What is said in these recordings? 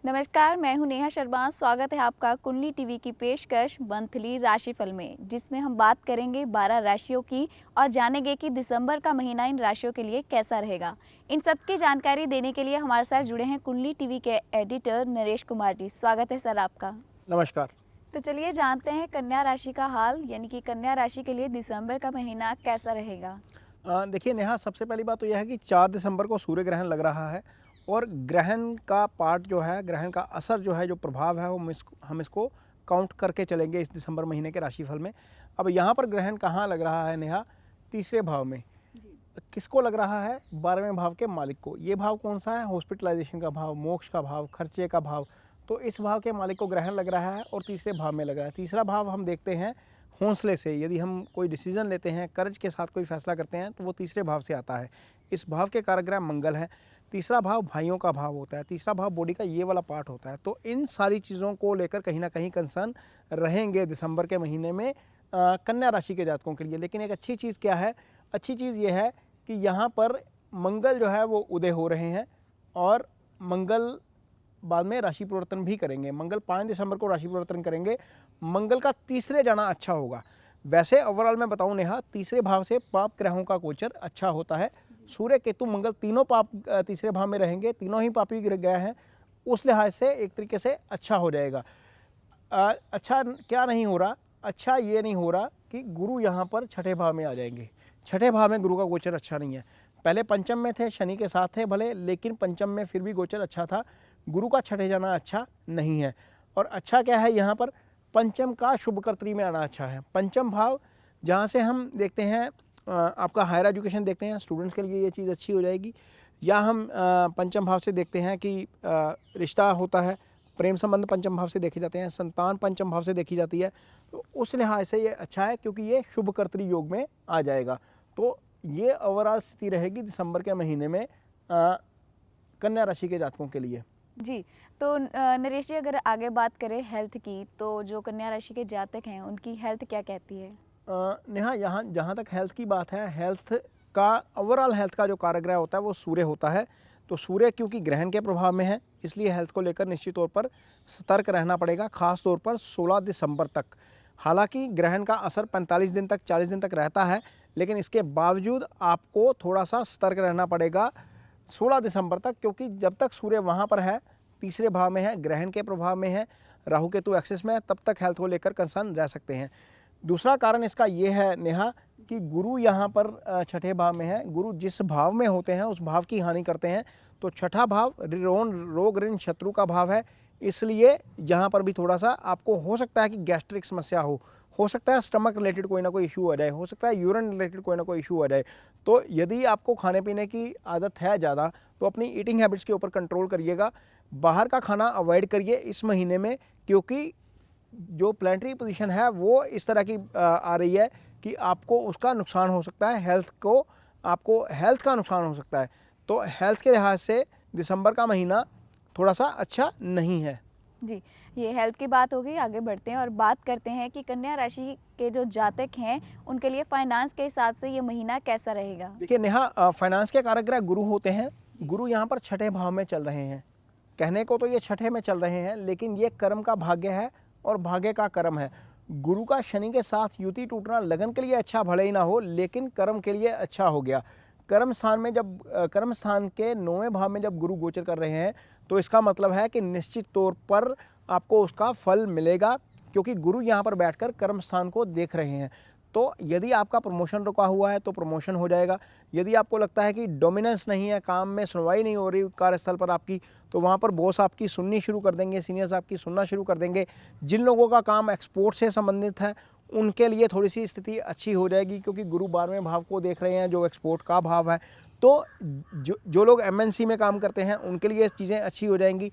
नमस्कार, मैं हूं नेहा शर्मा। स्वागत है आपका कुंडली टीवी की पेशकश मंथली राशिफल में, जिसमें हम बात करेंगे 12 राशियों की और जानेंगे कि दिसंबर का महीना इन राशियों के लिए कैसा रहेगा। इन सब की जानकारी देने के लिए हमारे साथ जुड़े हैं कुंडली टीवी के एडिटर नरेश कुमार जी। स्वागत है सर आपका। नमस्कार। तो चलिए जानते हैं कन्या राशि का हाल, यानी कि कन्या राशि के लिए दिसंबर का महीना कैसा रहेगा। देखिए नेहा, सबसे पहली बात तो यह है कि 4 दिसंबर को सूर्य ग्रहण लग रहा है और ग्रहण का पार्ट जो है, ग्रहण का असर जो है, जो प्रभाव है, वो हम इसको काउंट करके चलेंगे इस दिसंबर महीने के राशिफल में। अब यहाँ पर ग्रहण कहाँ लग रहा है नेहा? तीसरे भाव में। किसको लग रहा है? 12वें भाव के मालिक को। ये भाव कौन सा है? हॉस्पिटलाइजेशन का भाव, मोक्ष का भाव, खर्चे का भाव। तो इस भाव के मालिक को ग्रहण लग रहा है और तीसरे भाव में लग रहा है। तीसरा भाव हम देखते हैं हौसले से, यदि हम कोई डिसीजन लेते हैं, कर्ज के साथ कोई फैसला करते हैं, तो वो तीसरे भाव से आता है। इस भाव के कारक ग्रह मंगल है। तीसरा भाव भाइयों का भाव होता है। तीसरा भाव बॉडी का ये वाला पार्ट होता है। तो इन सारी चीज़ों को लेकर कहीं ना कहीं कंसर्न रहेंगे दिसंबर के महीने में कन्या राशि के जातकों के लिए। लेकिन एक अच्छी चीज़ क्या है? अच्छी चीज़ ये है कि यहाँ पर मंगल जो है वो उदय हो रहे हैं और मंगल बाद में राशि परिवर्तन भी करेंगे। मंगल 5 दिसंबर को राशि परिवर्तन करेंगे। मंगल का तीसरे जाना अच्छा होगा। वैसे ओवरऑल मैं बताऊं नेहा, तीसरे भाव से पाप ग्रहों का गोचर अच्छा होता है। सूर्य, केतु, मंगल तीनों पाप तीसरे भाव में रहेंगे, तीनों ही पापी ग्रह हैं। उस लिहाज से एक तरीके से अच्छा हो जाएगा। अच्छा क्या नहीं हो रहा? अच्छा ये नहीं हो रहा कि गुरु यहाँ पर छठे भाव में आ जाएंगे। छठे भाव में गुरु का गोचर अच्छा नहीं है। पहले पंचम में थे, शनि के साथ थे भले, लेकिन पंचम में फिर भी गोचर अच्छा था। गुरु का छठे जाना अच्छा नहीं है। और अच्छा क्या है? यहाँ पर पंचम का शुभकर्त्री में आना अच्छा है। पंचम भाव जहाँ से हम देखते हैं आपका हायर एजुकेशन देखते हैं, स्टूडेंट्स के लिए ये चीज़ अच्छी हो जाएगी। या हम पंचम भाव से देखते हैं कि रिश्ता होता है, प्रेम संबंध पंचम भाव से देखे जाते हैं, संतान पंचम भाव से देखी जाती है। तो उस लिहाज से ये अच्छा है क्योंकि ये शुभकर्त्री योग में आ जाएगा। तो ये ओवरऑल स्थिति रहेगी दिसंबर के महीने में कन्या राशि के जातकों के लिए। जी, तो नरेश जी, अगर आगे बात करें हेल्थ की, तो जो कन्या राशि के जातक हैं उनकी हेल्थ क्या कहती है। नेहा, यहाँ जहाँ तक हेल्थ की बात है, हेल्थ का ओवरऑल हेल्थ का जो कारक होता है वो सूर्य होता है। तो सूर्य क्योंकि ग्रहण के प्रभाव में है, इसलिए हेल्थ को लेकर निश्चित तौर पर सतर्क रहना पड़ेगा, खास तौर पर 16 दिसंबर तक। हालांकि ग्रहण का असर 45 दिन तक, 40 दिन तक रहता है, लेकिन इसके बावजूद आपको थोड़ा सा सतर्क रहना पड़ेगा 16 दिसंबर तक, क्योंकि जब तक सूर्य वहाँ पर है, तीसरे भाव में है, ग्रहण के प्रभाव में है, राहु केतु एक्सिस में है, तब तक हेल्थ को लेकर कंसर्न रह सकते हैं। दूसरा कारण इसका ये है नेहा कि गुरु यहाँ पर छठे भाव में है। गुरु जिस भाव में होते हैं उस भाव की हानि करते हैं। तो छठा भाव रोग ऋण शत्रु का भाव है, इसलिए यहाँ पर भी थोड़ा सा आपको हो सकता है कि गैस्ट्रिक समस्या हो सकता है स्टमक रिलेटेड कोई ना कोई इशू आ जाए, हो सकता है यूरिन रिलेटेड कोई ना कोई इशू आ जाए। तो यदि आपको खाने पीने की आदत है ज़्यादा, तो अपनी ईटिंग हैबिट्स के ऊपर कंट्रोल करिएगा। बाहर का खाना अवॉइड करिए इस महीने में, क्योंकि जो प्लानिटरी पोजीशन है वो इस तरह की आ रही है कि आपको उसका नुकसान हो सकता है, आपको हेल्थ का नुकसान हो सकता है। तो हेल्थ के लिहाज से दिसंबर का महीना थोड़ा सा अच्छा नहीं है। जी, ये हेल्थ की बात हो गई। आगे बढ़ते हैं और बात करते हैं कि कन्या राशि के जो जातक हैं उनके लिए फाइनेंस के हिसाब से ये महीना कैसा रहेगा। देखिए नेहा, फाइनेंस के कारक ग्रह गुरु होते हैं। गुरु यहाँ पर छठे भाव में चल रहे हैं। कहने को तो ये छठे में चल रहे हैं, लेकिन ये कर्म का भाग्य है और भाग्य का कर्म है। गुरु का शनि के साथ युति टूटना लगन के लिए अच्छा भले ही ना हो, लेकिन कर्म के लिए अच्छा हो गया। कर्म स्थान के 9वें भाव में जब गुरु गोचर कर रहे हैं, तो इसका मतलब है कि निश्चित तौर पर आपको उसका फल मिलेगा, क्योंकि गुरु यहाँ पर बैठकर कर्म स्थान को देख रहे हैं। तो यदि आपका प्रमोशन रुका हुआ है तो प्रमोशन हो जाएगा। यदि आपको लगता है कि डोमिनेंस नहीं है, काम में सुनवाई नहीं हो रही कार्यस्थल पर आपकी, तो वहाँ पर बॉस आपकी सुननी शुरू कर देंगे, सीनियर्स आपकी सुनना शुरू कर देंगे। जिन लोगों का काम एक्सपोर्ट से संबंधित है उनके लिए थोड़ी सी स्थिति अच्छी हो जाएगी, क्योंकि गुरु 12वें भाव को देख रहे हैं जो एक्सपोर्ट का भाव है। तो जो लोग MNC में काम करते हैं उनके लिए चीज़ें अच्छी हो जाएंगी।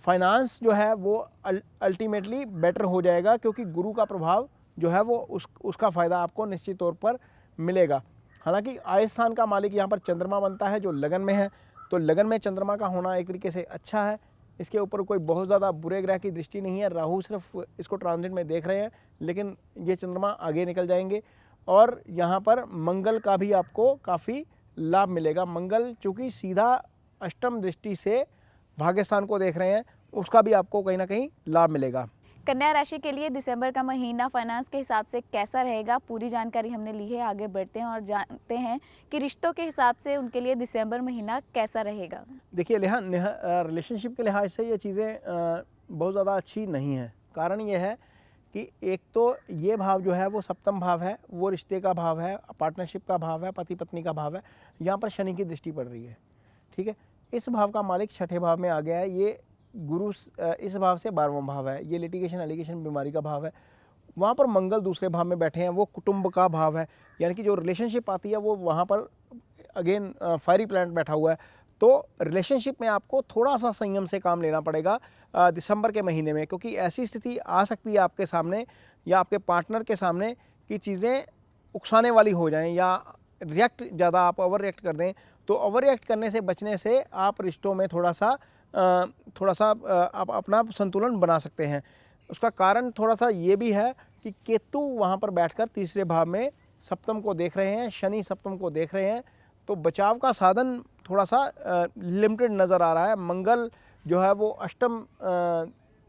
फाइनेंस जो है वो अल्टीमेटली बेटर हो जाएगा, क्योंकि गुरु का प्रभाव जो है वो उसका फ़ायदा आपको निश्चित तौर पर मिलेगा। हालांकि आय स्थान का मालिक यहाँ पर चंद्रमा बनता है जो लगन में है, तो लगन में चंद्रमा का होना एक तरीके से अच्छा है। इसके ऊपर कोई बहुत ज़्यादा बुरे ग्रह की दृष्टि नहीं है। राहु सिर्फ इसको ट्रांजिट में देख रहे हैं, लेकिन ये चंद्रमा आगे निकल जाएंगे। और यहाँ पर मंगल का भी आपको काफ़ी लाभ मिलेगा। मंगल चूँकि सीधा अष्टम दृष्टि से भाग्य स्थान को देख रहे हैं, उसका भी आपको कहीं ना कहीं लाभ मिलेगा। कन्या राशि के लिए दिसंबर का महीना फाइनेंस के हिसाब से कैसा रहेगा, पूरी जानकारी हमने ली है। आगे बढ़ते हैं और जानते हैं कि रिश्तों के हिसाब से उनके लिए दिसंबर महीना कैसा रहेगा। देखिए रिलेशनशिप के लिहाज से ये चीज़ें बहुत ज़्यादा अच्छी नहीं है। कारण ये है कि एक तो ये भाव जो है वो सप्तम भाव है, वो रिश्ते का भाव है, पार्टनरशिप का भाव है, पति पत्नी का भाव है। यहाँ पर शनि की दृष्टि पड़ रही है, ठीक है। इस भाव का मालिक छठे भाव में आ गया है। ये गुरु इस भाव से 12वां भाव है। ये लिटिगेशन एलिगेशन बीमारी का भाव है। वहाँ पर मंगल दूसरे भाव में बैठे हैं, वो कुटुंब का भाव है। यानी कि जो रिलेशनशिप आती है वो वहाँ पर अगेन फायरी प्लैनेट बैठा हुआ है। तो रिलेशनशिप में आपको थोड़ा सा संयम से काम लेना पड़ेगा दिसंबर के महीने में, क्योंकि ऐसी स्थिति आ सकती है आपके सामने या आपके पार्टनर के सामने कि चीज़ें उकसाने वाली हो जाएं या रिएक्ट ज़्यादा आप ओवर रिएक्ट कर दें। तो ओवर रिएक्ट करने से बचने से आप रिश्तों में थोड़ा सा आप अपना संतुलन बना सकते हैं। उसका कारण थोड़ा सा ये भी है कि केतु वहाँ पर बैठकर तीसरे भाव में सप्तम को देख रहे हैं, शनि सप्तम को देख रहे हैं। तो बचाव का साधन थोड़ा सा लिमिटेड नज़र आ रहा है। मंगल जो है वो अष्टम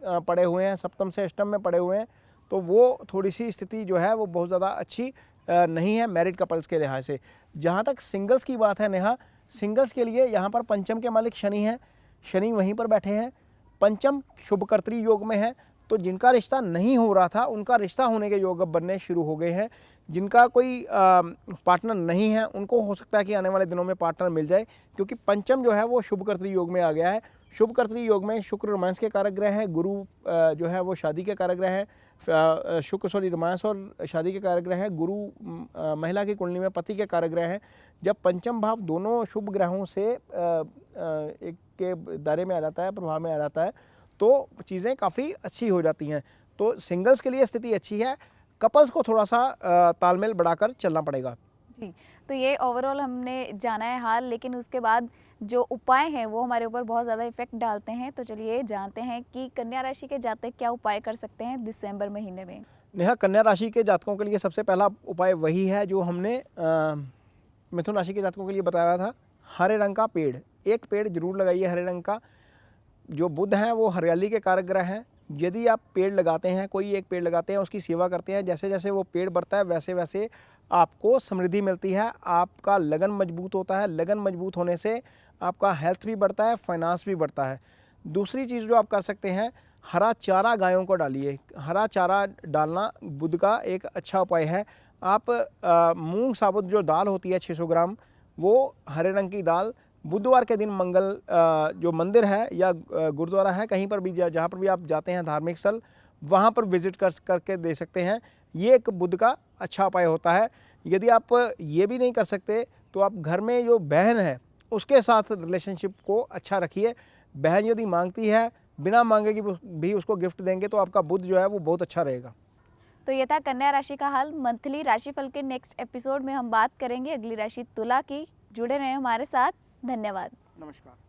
पड़े हुए हैं, सप्तम से अष्टम में पड़े हुए हैं। तो वो थोड़ी सी स्थिति जो है वो बहुत ज़्यादा अच्छी नहीं है मैरिड कपल्स के लिहाज से। जहाँ तक सिंगल्स की बात है नेहा, सिंगल्स के लिए यहाँ पर पंचम के मालिक शनि हैं, शनि वहीं पर बैठे हैं। पंचम शुभकर्त्री योग में है। तो जिनका रिश्ता नहीं हो रहा था उनका रिश्ता होने के योग अब बनने शुरू हो गए हैं। जिनका कोई पार्टनर नहीं है उनको हो सकता है कि आने वाले दिनों में पार्टनर मिल जाए, क्योंकि पंचम जो है वो शुभकर्त्री योग में आ गया है। शुभकर्त्री योग में शुक्र रोमांस के कारक ग्रह हैं, गुरु जो है वो शादी के कारक ग्रह हैं। शुक्र रोमांस और शादी के कारक ग्रह हैं। गुरु महिला की कुंडली में पति के कारक ग्रह हैं। जब पंचम भाव दोनों शुभ ग्रहों से एक के दायरे में आ जाता है, प्रभाव में आ जाता है, तो चीज़ें काफ़ी अच्छी हो जाती हैं। तो सिंगल्स के लिए स्थिति अच्छी है। कपल्स को थोड़ा सा तालमेल बढ़ाकर चलना पड़ेगा। जी, तो ये ओवरऑल हमने जाना है हाल, लेकिन उसके बाद जो उपाय हैं वो हमारे ऊपर बहुत ज़्यादा इफेक्ट डालते हैं। तो चलिए जानते हैं कि कन्या राशि के जातक क्या उपाय कर सकते हैं दिसंबर महीने में। नेहा, कन्या राशि के जातकों के लिए सबसे पहला उपाय वही है जो हमने मिथुन राशि के जातकों के लिए बताया था। हरे रंग का पेड़, एक पेड़ जरूर लगाइए हरे रंग का। जो बुध हैं वो हरियाली के कारक ग्रह हैं। यदि आप पेड़ लगाते हैं, कोई एक पेड़ लगाते हैं, उसकी सेवा करते हैं, जैसे जैसे वो पेड़ बढ़ता है वैसे वैसे आपको समृद्धि मिलती है, आपका लगन मजबूत होता है। लगन मजबूत होने से आपका हेल्थ भी बढ़ता है, फाइनेंस भी बढ़ता है। दूसरी चीज़ जो आप कर सकते हैं, हरा चारा गायों को डालिए। हरा चारा डालना बुध का एक अच्छा उपाय है। आप मूंग साबुत जो दाल होती है 600 ग्राम, वो हरे रंग की दाल बुधवार के दिन मंगल जो मंदिर है या गुरुद्वारा है, कहीं पर भी जहाँ पर भी आप जाते हैं धार्मिक स्थल, वहाँ पर विजिट करके दे सकते हैं। ये एक बुध का अच्छा उपाय होता है। यदि आप ये भी नहीं कर सकते तो आप घर में जो बहन है उसके साथ रिलेशनशिप को अच्छा रखिए। बहन यदि मांगती है, बिना मांगे की भी उसको गिफ्ट देंगे तो आपका बुध जो है वो बहुत अच्छा रहेगा। तो ये था कन्या राशि का हाल। मंथली राशिफल के नेक्स्ट एपिसोड में हम बात करेंगे अगली राशि तुला की। जुड़े रहें हमारे साथ। धन्यवाद। नमस्कार।